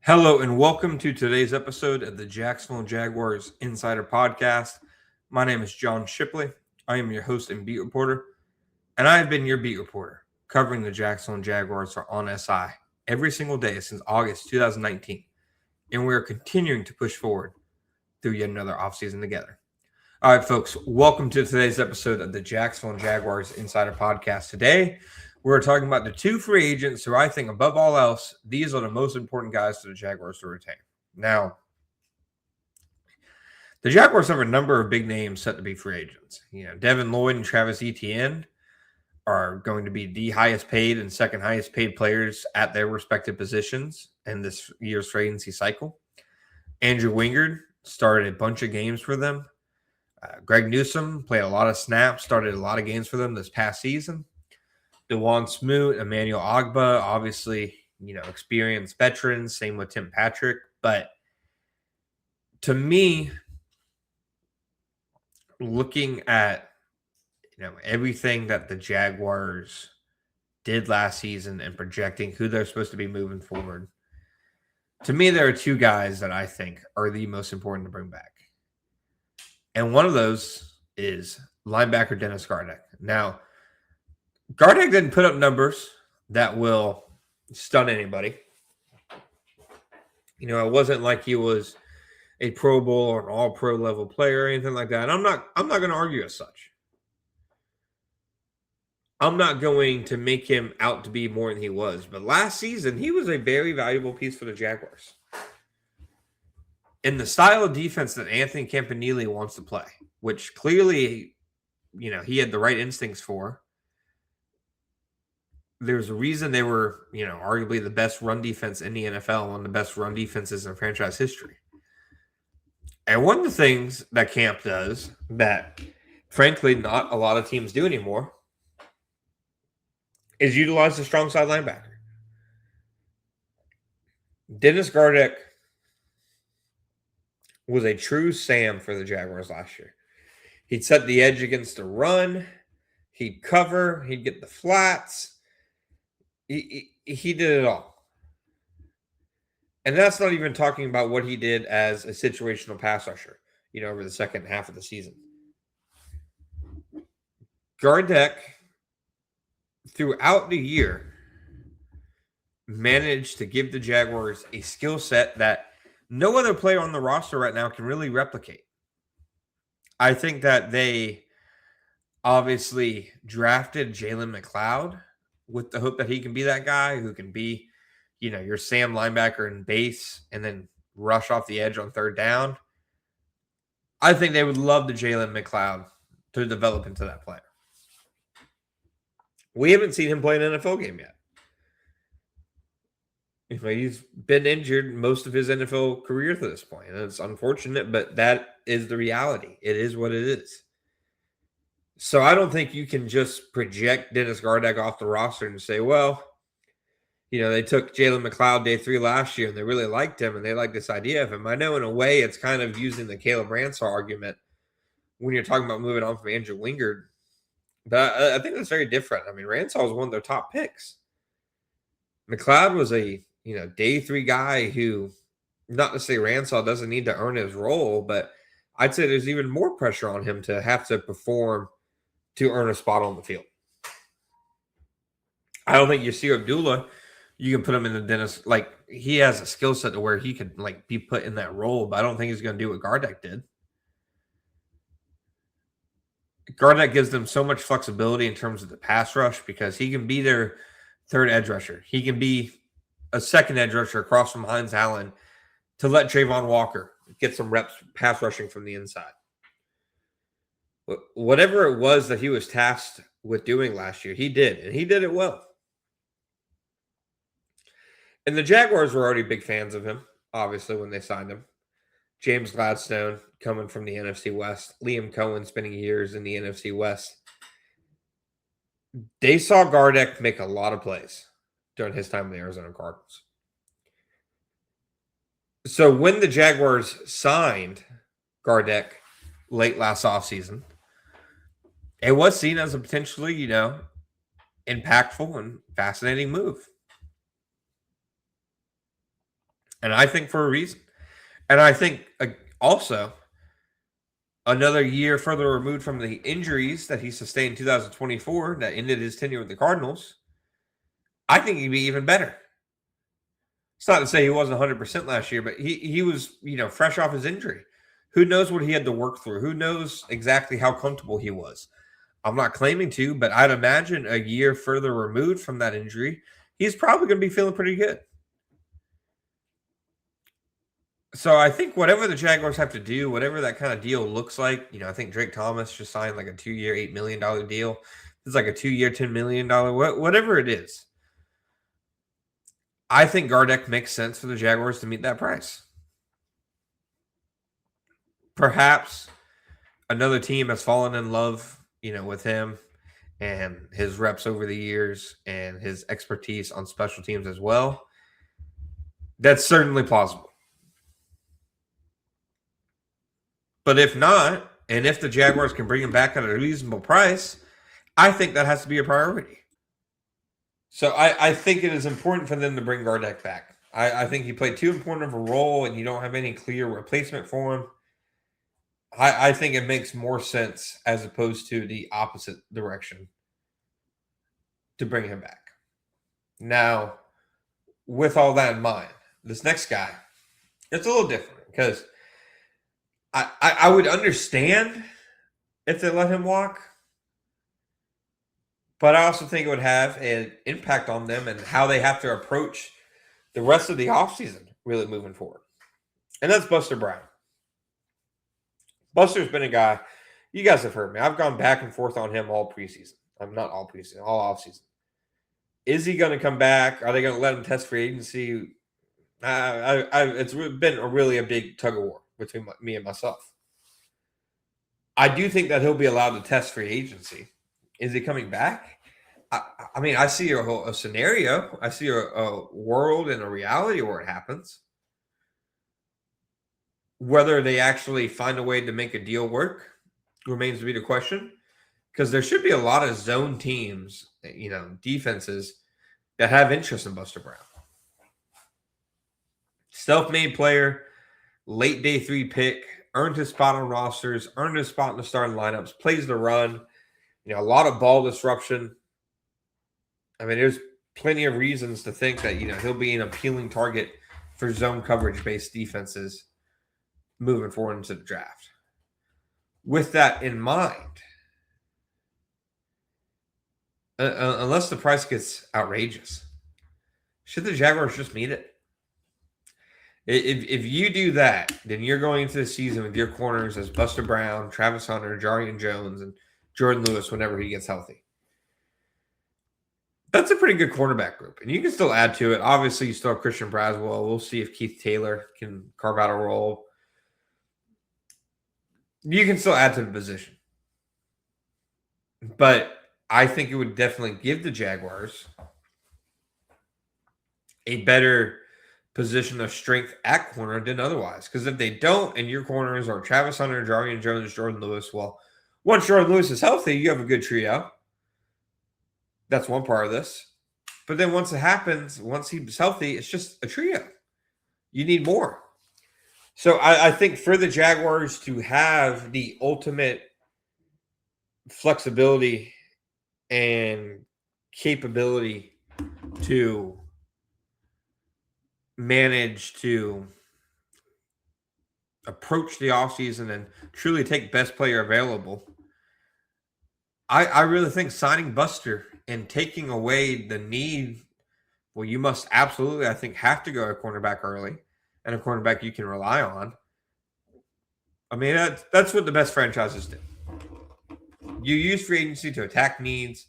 Hello and welcome to today's episode of the Jacksonville Jaguars Insider Podcast. My name is John Shipley. I am your host and beat reporter, and I have been your beat reporter covering the Jacksonville Jaguars on SI every single day since August 2019, and we are continuing to push forward through yet another offseason together. All right, folks, welcome to today's episode of the Jacksonville Jaguars Insider Podcast. Today, we're talking about the two free agents who I think, above all else, these are the most important guys for the Jaguars to retain. Now, the Jaguars have a number of big names set to be free agents. Devin Lloyd and Travis Etienne are going to be the highest paid and second highest paid players at their respective positions in this year's free agency cycle. Andrew Wingard started a bunch of games for them. Greg Newsome played a lot of snaps, started a lot of games for them this past season. DeJuan Smoot, Emmanuel Ogbah, obviously, experienced veterans. Same with Tim Patrick. But to me, looking at everything that the Jaguars did last season and projecting who they're supposed to be moving forward, to me, there are two guys that I think are the most important to bring back. And one of those is linebacker Dennis Gardeck. Now, Gardeck didn't put up numbers that will stun anybody. It wasn't like he was a Pro Bowl or an all-pro level player or anything like that. And I'm not going to argue as such. I'm not going to make him out to be more than he was. But last season, he was a very valuable piece for the Jaguars. In the style of defense that Anthony Campanile wants to play, which clearly, he had the right instincts for. There's a reason they were, arguably the best run defense in the NFL, one of the best run defenses in franchise history. And one of the things that Camp does that, frankly, not a lot of teams do anymore is utilize the strong side linebacker. Dennis Gardeck was a true Sam for the Jaguars last year. He'd set the edge against the run. He'd cover. He'd get the flats. He did it all. And that's not even talking about what he did as a situational pass rusher, over the second half of the season. Gardeck, throughout the year, managed to give the Jaguars a skill set that no other player on the roster right now can really replicate. I think that they obviously drafted Jalen McLeod with the hope that he can be that guy who can be, your Sam linebacker in base and then rush off the edge on third down. I think they would love the Jalen McLeod to develop into that player. We haven't seen him play an NFL game yet. He's been injured most of his NFL career to this point. And it's unfortunate, but that is the reality. It is what it is. So I don't think you can just project Dennis Gardeck off the roster and say, well, they took Jalen McLeod day 3 last year and they really liked him and they like this idea of him. I know in a way it's kind of using the Caleb Ransall argument when you're talking about moving on from Andrew Wingard. But I think that's very different. I mean, Ransall was one of their top picks. McLeod was a, day 3 guy who, not to say Ransall doesn't need to earn his role, but I'd say there's even more pressure on him to have to perform to earn a spot on the field. I don't think Yasir Abdullah, you can put him in the Dennis, he has a skill set to where he could, be put in that role, but I don't think he's going to do what Gardeck did. Gardeck gives them so much flexibility in terms of the pass rush because he can be their third edge rusher. He can be a second edge rusher across from Hines Allen to let Trayvon Walker get some reps pass rushing from the inside. Whatever it was that he was tasked with doing last year, he did, and he did it well. And the Jaguars were already big fans of him, obviously, when they signed him. James Gladstone coming from the NFC West, Liam Cohen spending years in the NFC West. They saw Gardeck make a lot of plays during his time in the Arizona Cardinals. So when the Jaguars signed Gardeck late last offseason, it was seen as a potentially, impactful and fascinating move. And I think for a reason. And I think also another year further removed from the injuries that he sustained in 2024 that ended his tenure with the Cardinals, I think he'd be even better. It's not to say he wasn't 100% last year, but he was, fresh off his injury. Who knows what he had to work through? Who knows exactly how comfortable he was? I'm not claiming to, but I'd imagine a year further removed from that injury, he's probably going to be feeling pretty good. So I think whatever the Jaguars have to do, whatever that kind of deal looks like, I think Drake Thomas just signed like a 2-year, $8 million deal. It's like a 2-year, $10 million, whatever it is. I think Gardeck makes sense for the Jaguars to meet that price. Perhaps another team has fallen in love, with him and his reps over the years and his expertise on special teams as well. That's certainly plausible. But if not, and if the Jaguars can bring him back at a reasonable price, I think that has to be a priority. So I think it is important for them to bring Gardeck back. I think he played too important of a role, and you don't have any clear replacement for him. I think it makes more sense as opposed to the opposite direction to bring him back. Now, with all that in mind, this next guy, it's a little different because I would understand if they let him walk, but I also think it would have an impact on them and how they have to approach the rest of the offseason really moving forward. And that's Buster Brown. Buster's been a guy, you guys have heard me. I've gone back and forth on him all preseason. I'm not all preseason, all offseason. Is he going to come back? Are they going to let him test free agency? It's been a big tug of war between me and myself. I do think that he'll be allowed to test free agency. Is he coming back? I mean, I see a scenario. I see a world and a reality where it happens. Whether they actually find a way to make a deal work remains to be the question. Because there should be a lot of zone teams, defenses that have interest in Buster Brown. Self-made player, late day 3 pick, earned his spot on rosters, earned his spot in the starting lineups, plays the run, a lot of ball disruption. I mean, there's plenty of reasons to think that, he'll be an appealing target for zone coverage-based defenses moving forward into the draft. With that in mind, unless the price gets outrageous, should the Jaguars just meet it? If you do that, then you're going into the season with your corners as Buster Brown, Travis Hunter, Jarian Jones, and Jordan Lewis whenever he gets healthy. That's a pretty good cornerback group. And you can still add to it. Obviously, you still have Christian Braswell. We'll see if Keith Taylor can carve out a role. You can still add to the position. But I think it would definitely give the Jaguars a better position of strength at corner than otherwise. Because if they don't, and your corners are Travis Hunter, Jarian Jones, Jordan Lewis, well, once Jordan Lewis is healthy, you have a good trio. That's one part of this. But then once it happens, once he's healthy, it's just a trio. You need more. So I think for the Jaguars to have the ultimate flexibility and capability to manage to approach the offseason and truly take best player available, I really think signing Buster and taking away the need, well, you must absolutely, I think, have to go a cornerback early and a cornerback you can rely on. I mean, that's what the best franchises do. You use free agency to attack needs,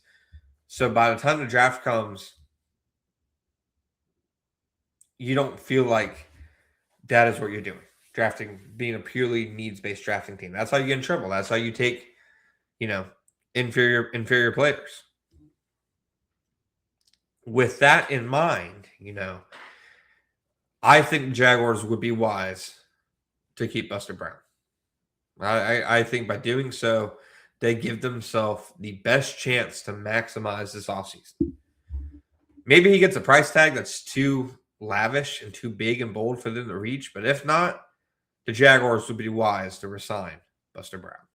so by the time the draft comes, you don't feel like that is what you're doing. Drafting, being a purely needs-based drafting team. That's how you get in trouble. That's how you take, inferior players. With that in mind, I think the Jaguars would be wise to keep Buster Brown. I think by doing so, they give themselves the best chance to maximize this offseason. Maybe he gets a price tag that's too lavish and too big and bold for them to reach. But if not, the Jaguars would be wise to resign Buster Brown.